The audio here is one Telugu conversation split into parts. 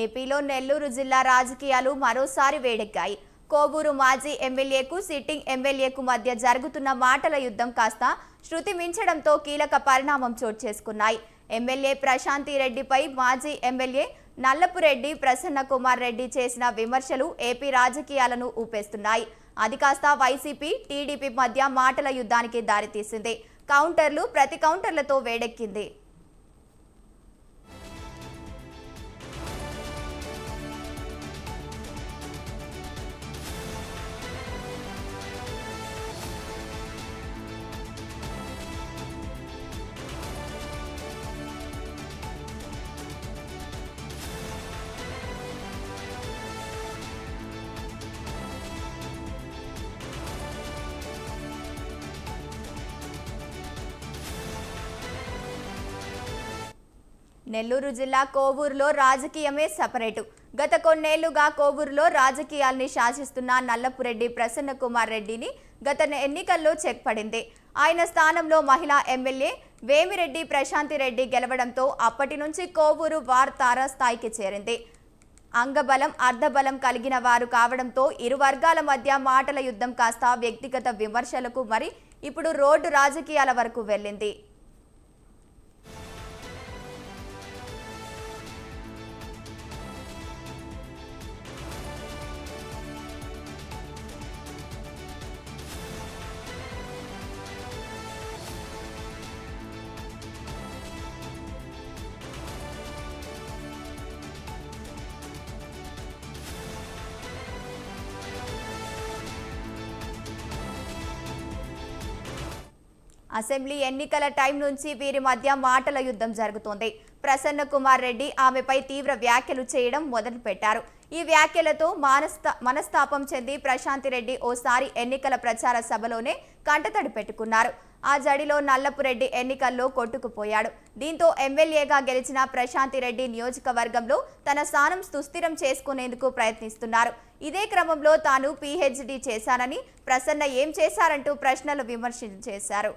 ఏపీలో నెల్లూరు జిల్లా రాజకీయాలు మరోసారి వేడెక్కాయి. కోవూరు మాజీ ఎమ్మెల్యేకు సిట్టింగ్ ఎమ్మెల్యేకు మధ్య జరుగుతున్న మాటల యుద్ధం కాస్త శృతి మించడంతో కీలక పరిణామం చోటు చేసుకున్నాయి. ఎమ్మెల్యే ప్రశాంతి రెడ్డిపై మాజీ ఎమ్మెల్యే నల్లపురెడ్డి ప్రసన్న కుమార్ రెడ్డి చేసిన విమర్శలు ఏపీ రాజకీయాలను ఊపేస్తున్నాయి. అది కాస్త వైసీపీ, టీడీపీ మధ్య మాటల యుద్ధానికి దారితీసింది. కౌంటర్లు ప్రతి కౌంటర్లతో వేడెక్కింది. నెల్లూరు జిల్లా కోవూరులో రాజకీయమే సపరేటు. గత కొన్నేళ్లుగా కోవూరులో రాజకీయాల్ని శాసిస్తున్న నల్లపురెడ్డి ప్రసన్న కుమార్ రెడ్డిని గత ఎన్నికల్లో చెక్ పడింది. ఆయన స్థానంలో మహిళా ఎమ్మెల్యే వేమిరెడ్డి ప్రశాంతి రెడ్డి గెలవడంతో అప్పటి నుంచి కోవూరు వార్ తారాస్థాయికి చేరింది. అంగబలం అర్ధబలం కలిగిన వారు కావడంతో ఇరు వర్గాల మధ్య మాటల యుద్ధం కాస్త వ్యక్తిగత విమర్శలకు మరి ఇప్పుడు రోడ్డు రాజకీయాల వరకు వెళ్ళింది. అసెంబ్లీ ఎన్నికల టైం నుంచి వీరి మధ్య మాటల యుద్ధం జరుగుతోంది. ప్రసన్న కుమార్ రెడ్డి ఆమెపై తీవ్ర వ్యాఖ్యలు చేయడం మొదలుపెట్టారు. ఈ వ్యాఖ్యలతో మనస్తాపం చెంది ప్రశాంతి రెడ్డి ఓసారి ఎన్నికల ప్రచార సభలోనే కంటతడి పెట్టుకున్నారు. ఆ జడిలో నల్లపురెడ్డి ఎన్నికల్లో కొట్టుకుపోయాడు. దీంతో ఎమ్మెల్యేగా గెలిచిన ప్రశాంతి రెడ్డి నియోజకవర్గంలో తన స్థానం సుస్థిరం చేసుకునేందుకు ప్రయత్నిస్తున్నారు. ఇదే క్రమంలో తాను పీహెచ్డీ చేశానని, ప్రసన్న ఏం చేశారంటూ ప్రశ్నలు విమర్శలు చేశారు.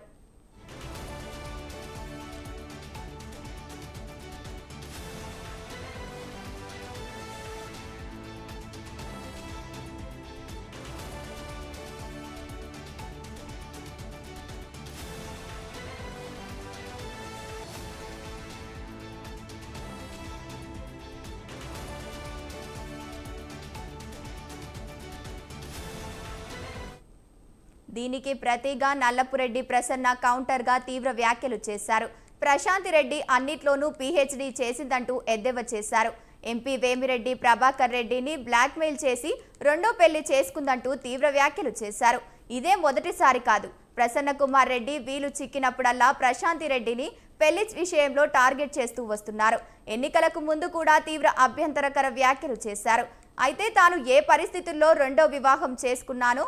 దీనికి ప్రతిగా నల్లపురెడ్డి ప్రసన్న కౌంటర్గా తీవ్ర వ్యాఖ్యలు చేశారు. ప్రశాంతి రెడ్డి అన్నిట్లోనూ పీహెచ్డీ చేసిందంటూ ఎద్దేవా చేశారు. ఎంపీ వేమిరెడ్డి ప్రభాకర్ రెడ్డిని బ్లాక్మెయిల్ చేసి రెండో పెళ్లి చేసుకుందంటూ తీవ్ర వ్యాఖ్యలు చేశారు. ఇదే మొదటిసారి కాదు. ప్రసన్న కుమార్ రెడ్డి వీలు చిక్కినప్పుడల్లా ప్రశాంతి రెడ్డిని పెళ్లి విషయంలో టార్గెట్ చేస్తూ వస్తున్నారు. ఎన్నికలకు ముందు కూడా తీవ్ర అభ్యంతరకర వ్యాఖ్యలు చేశారు. అయితే తాను ఏ పరిస్థితుల్లో రెండో వివాహం చేసుకున్నానో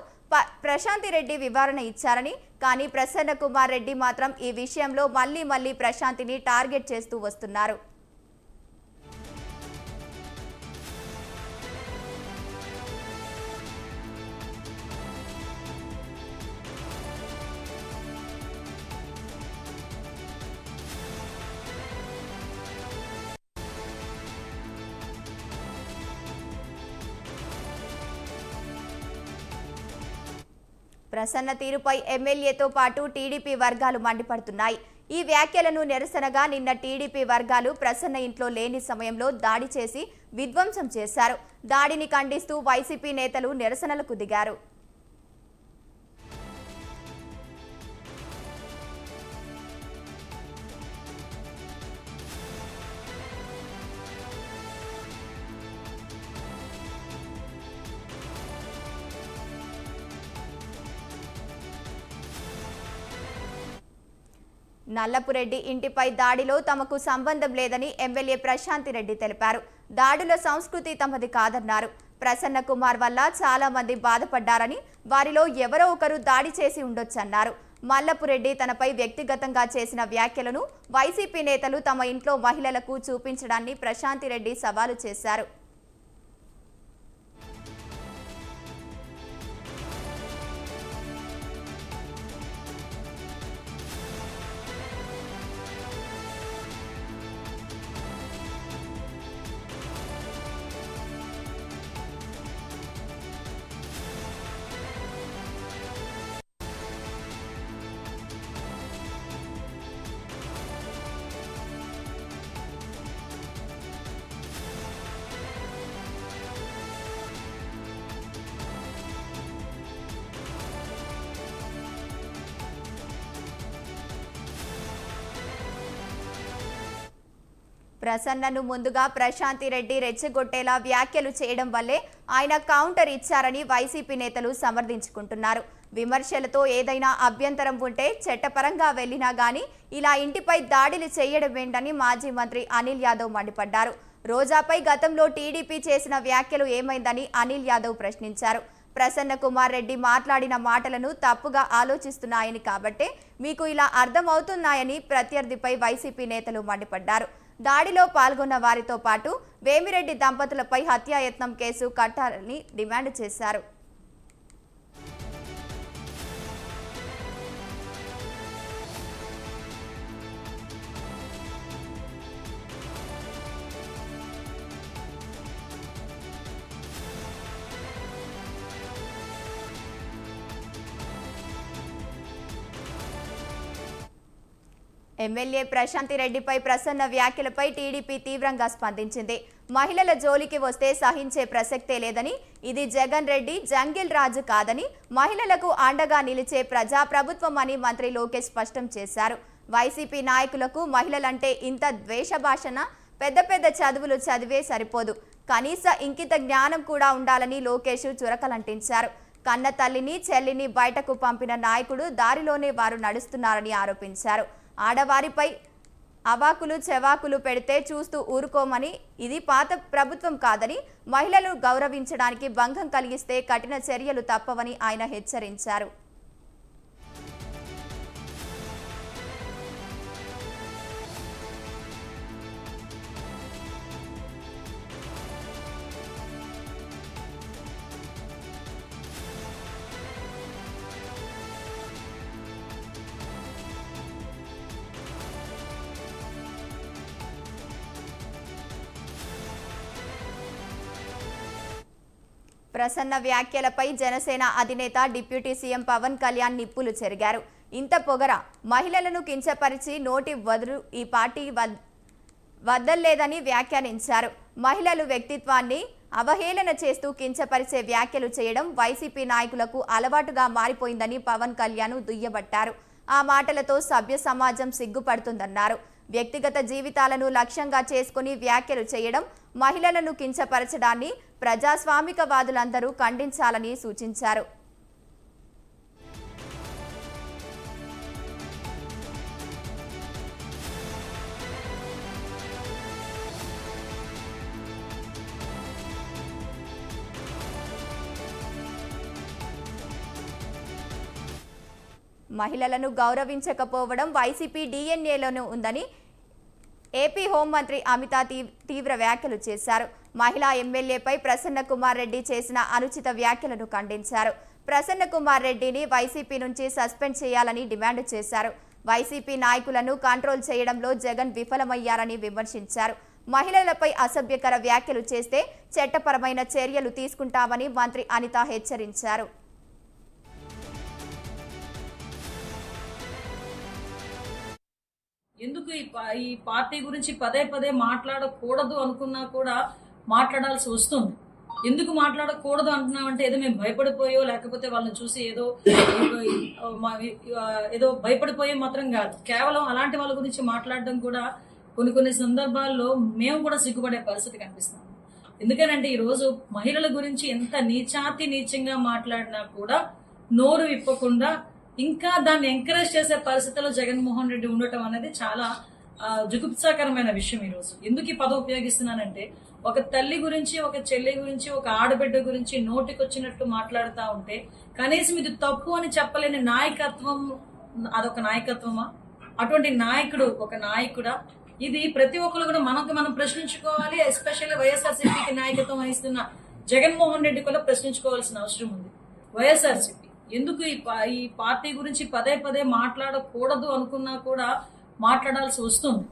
ప్రశాంతి రెడ్డి వివరణ ఇచ్చారని, కానీ ప్రసన్న కుమార్ రెడ్డి మాత్రం ఈ విషయంలో మళ్లీ ప్రశాంతిని టార్గెట్ చేస్తూ వస్తున్నారు. ప్రసన్న తీరుపై ఎమ్మెల్యేతో పాటు టీడీపీ వర్గాలు మండిపడుతున్నాయి. ఈ వ్యాఖ్యలను నిరసనగా నిన్న టీడీపీ వర్గాలు ప్రసన్న ఇంట్లో లేని సమయంలో దాడి చేసి విధ్వంసం చేశారు. దాడిని ఖండిస్తూ వైసీపీ నేతలు నిరసనలకు దిగారు. నల్లపురెడ్డి ఇంటిపై దాడిలో తమకు సంబంధం లేదని ఎమ్మెల్యే ప్రశాంతి రెడ్డి తెలిపారు. దాడుల సంస్కృతి తమది కాదన్నారు. ప్రసన్న కుమార్ వల్ల చాలా మంది బాధపడ్డారని, వారిలో ఎవరో ఒకరు దాడి చేసి ఉండొచ్చన్నారు. మల్లపురెడ్డి తనపై వ్యక్తిగతంగా చేసిన వ్యాఖ్యలను వైసీపీ నేతలు తమ ఇంట్లో మహిళలకు చూపించడాన్ని ప్రశాంతి రెడ్డి సవాలు చేశారు. ప్రసన్నను ముందుగా ప్రశాంతి రెడ్డి రెచ్చగొట్టేలా వ్యాఖ్యలు చేయడం వల్లే ఆయన కౌంటర్ ఇచ్చారని వైసీపీ నేతలు సమర్థించుకుంటున్నారు. విమర్శలతో ఏదైనా అభ్యంతరం ఉంటే చట్టపరంగా వెళ్లినా గానీ ఇలా ఇంటిపై దాడులు చేయడం ఏంటని మాజీ మంత్రి అనిల్ యాదవ్ మండిపడ్డారు. రోజాపై గతంలో టీడీపీ చేసిన వ్యాఖ్యలు ఏమైందని అనిల్ యాదవ్ ప్రశ్నించారు. ప్రసన్న కుమార్ రెడ్డి మాట్లాడిన మాటలను తప్పుగా ఆలోచిస్తున్నాయని కాబట్టే మీకు ఇలా అర్థమవుతున్నాయని ప్రత్యర్థిపై వైసీపీ నేతలు మండిపడ్డారు. దాడిలో పాల్గొన్న వారితో పాటు వేమిరెడ్డి దంపతులపై హత్యాయత్నం కేసు కట్టాలని డిమాండ్ చేశారు. ఎమ్మెల్యే ప్రశాంతి రెడ్డిపై ప్రసన్న వ్యాఖ్యలపై టీడీపీ తీవ్రంగా స్పందించింది. మహిళల జోలికి వస్తే సహించే ప్రసక్తే లేదని, ఇది జగన్ రెడ్డి జంగిల్ రాజు కాదని, మహిళలకు అండగా నిలిచే ప్రజాప్రభుత్వం అని మంత్రి లోకేష్ స్పష్టం చేశారు. వైసీపీ నాయకులకు మహిళలంటే ఇంత ద్వేషభాషణ, పెద్ద పెద్ద చదువులు చదివే సరిపోదు, కనీస ఇంకిత జ్ఞానం కూడా ఉండాలని లోకేష్ చురకలంటించారు. కన్న తల్లిని చెల్లిని బయటకు పంపిన నాయకుడు దారిలోనే వారు నడుస్తున్నారని ఆరోపించారు. ఆడవారిపై అవాకులు చెవాకులు పెడితే చూస్తూ ఊరుకోమని, ఇది పాత ప్రభుత్వం కాదని, మహిళలు గౌరవించడానికి భంగం కలిగిస్తే కఠిన చర్యలు తప్పవని ఆయన హెచ్చరించారు. ప్రసన్న వ్యాఖ్యలపై జనసేన అధినేత డిప్యూటీ సీఎం పవన్ కళ్యాణ్ నిప్పులు చెరిగారు. ఇంత పొగర, మహిళలను కించపరిచి నోటి వదులు ఈ పార్టీ వద్దల్లేదని వ్యాఖ్యానించారు. మహిళలు వ్యక్తిత్వాన్ని అవహేళన చేస్తూ కించపరిచే వ్యాఖ్యలు చేయడం వైసీపీ నాయకులకు అలవాటుగా మారిపోయిందని పవన్ కళ్యాణ్ దుయ్యబట్టారు. ఆ మాటలతో సభ్య సమాజం సిగ్గుపడుతుందన్నారు. వ్యక్తిగత జీవితాలను లక్ష్యంగా చేసుకుని వ్యాఖ్యలు చేయడం, మహిళలను కించపరచడాన్ని ప్రజాస్వామికవాదులందరూ ఖండించాలని సూచించారు. మహిళలను గౌరవించకపోవడం వైసీపీ డిఎన్ఏలోనే ఉందని ఏపీ హోంమంత్రి అమిత తీవ్ర వ్యాఖ్యలు చేశారు. మహిళా ఎమ్మెల్యేపై ప్రసన్న కుమార్ రెడ్డి చేసిన అనుచిత వ్యాఖ్యలను ఖండించారు. ప్రసన్న కుమార్ రెడ్డిని వైసీపీ నుంచి సస్పెండ్ చేయాలని డిమాండ్ చేశారు. వైసీపీ నాయకులను కంట్రోల్ చేయడంలో జగన్ విఫలమయ్యారని విమర్శించారు. మహిళలపై అసభ్యకర వ్యాఖ్యలు చేస్తే చట్టపరమైన చర్యలు తీసుకుంటామని మంత్రి అనిత హెచ్చరించారు. ఎందుకు ఈ పార్టీ గురించి పదే పదే మాట్లాడకూడదు అనుకున్నా కూడా మాట్లాడాల్సి వస్తుంది. ఎందుకు మాట్లాడకూడదు అంటున్నామంటే ఏదో మేము భయపడిపోయో లేకపోతే వాళ్ళని చూసి ఏదో భయపడిపోయే మాత్రం కాదు. కేవలం అలాంటి వాళ్ళ గురించి మాట్లాడడం కూడా కొన్ని సందర్భాల్లో మేము కూడా సిగ్గుపడే పరిస్థితి కనిపిస్తాం. ఎందుకనంటే ఈరోజు మహిళల గురించి ఎంత నీచంగా మాట్లాడినా కూడా నోరు విప్పకుండా ఇంకా దాన్ని ఎంకరేజ్ చేసే పరిస్థితుల్లో జగన్మోహన్ రెడ్డి ఉండటం అనేది చాలా జుగుప్సాకరమైన విషయం. ఈరోజు ఎందుకు ఈ పదం ఉపయోగిస్తున్నానంటే, ఒక తల్లి గురించి, ఒక చెల్లి గురించి, ఒక ఆడబిడ్డ గురించి నోటికొచ్చినట్టు మాట్లాడుతూ ఉంటే కనీసం ఇది తప్పు అని చెప్పలేని నాయకత్వం, అదొక నాయకత్వమా? అటువంటి నాయకుడు ఒక నాయకుడా? ఇది ప్రతి ఒక్కరు కూడా మనం ప్రశ్నించుకోవాలి. ఎస్పెషల్లీ వైఎస్ఆర్సీపీకి నాయకత్వం వహిస్తున్న జగన్మోహన్ రెడ్డి కూడా ప్రశ్నించుకోవాల్సిన అవసరం ఉంది. వైఎస్ఆర్సీపీ ఎందుకు ఈ పార్టీ గురించి పదే పదే మాట్లాడకూడదు అనుకున్నా కూడా మాట్లాడాల్సి వస్తుంది.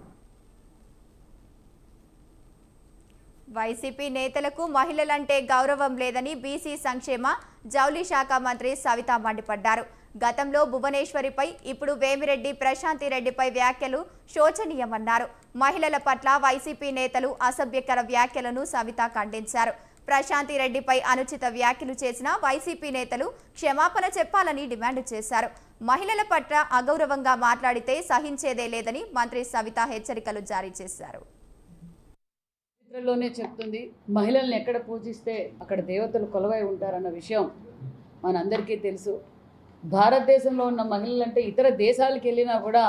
వైసీపీ నేతలకు మహిళలంటే గౌరవం లేదని బీసీ సంక్షేమ జౌళి శాఖ మంత్రి సవిత మండిపడ్డారు. గతంలో భువనేశ్వరిపై, ఇప్పుడు వేమిరెడ్డి ప్రశాంతి రెడ్డిపై వ్యాఖ్యలు శోచనీయమన్నారు. మహిళల పట్ల వైసీపీ నేతలు అసభ్యకర వ్యాఖ్యలను సవిత ఖండించారు. ప్రశాంతి రెడ్డిపై అనుచిత వ్యాఖ్యలు చేసిన వైసీపీ నేతలు క్షమాపణ చెప్పాలని డిమాండ్ చేశారు. మహిళల పట్ల అగౌరవంగా మాట్లాడితే సహించేదే లేదని మంత్రి సవిత హెచ్చరికలు జారీ చేశారు. చరిత్రలోనే చెప్తుంది, మహిళల్ని ఎక్కడ పూజిస్తే అక్కడ దేవతలు కొలువై ఉంటారన్న విషయం మనందరికీ తెలుసు. భారతదేశంలో ఉన్న మహిళలంటే ఇతర దేశాలకు వెళ్ళినా కూడా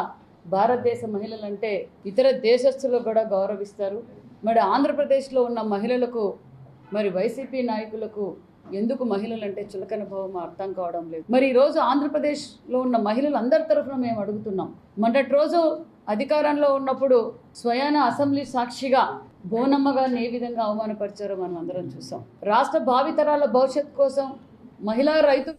భారతదేశ మహిళలంటే ఇతర దేశస్తులు కూడా గౌరవిస్తారు. మరి ఆంధ్రప్రదేశ్లో ఉన్న మహిళలకు, మరి వైసీపీ నాయకులకు ఎందుకు మహిళలంటే చులకన భావం అర్థం కావడం లేదు. మరి ఈరోజు ఆంధ్రప్రదేశ్లో ఉన్న మహిళలు అందరి తరఫున మేము అడుగుతున్నాం. మొన్నటి రోజు అధికారంలో ఉన్నప్పుడు స్వయాన అసెంబ్లీ సాక్షిగా బోనమ్మ గారిని ఏ విధంగా అవమానపరిచారో మనం అందరం చూసాం. రాష్ట్ర భావితరాల భవిష్యత్తు కోసం మహిళా రైతు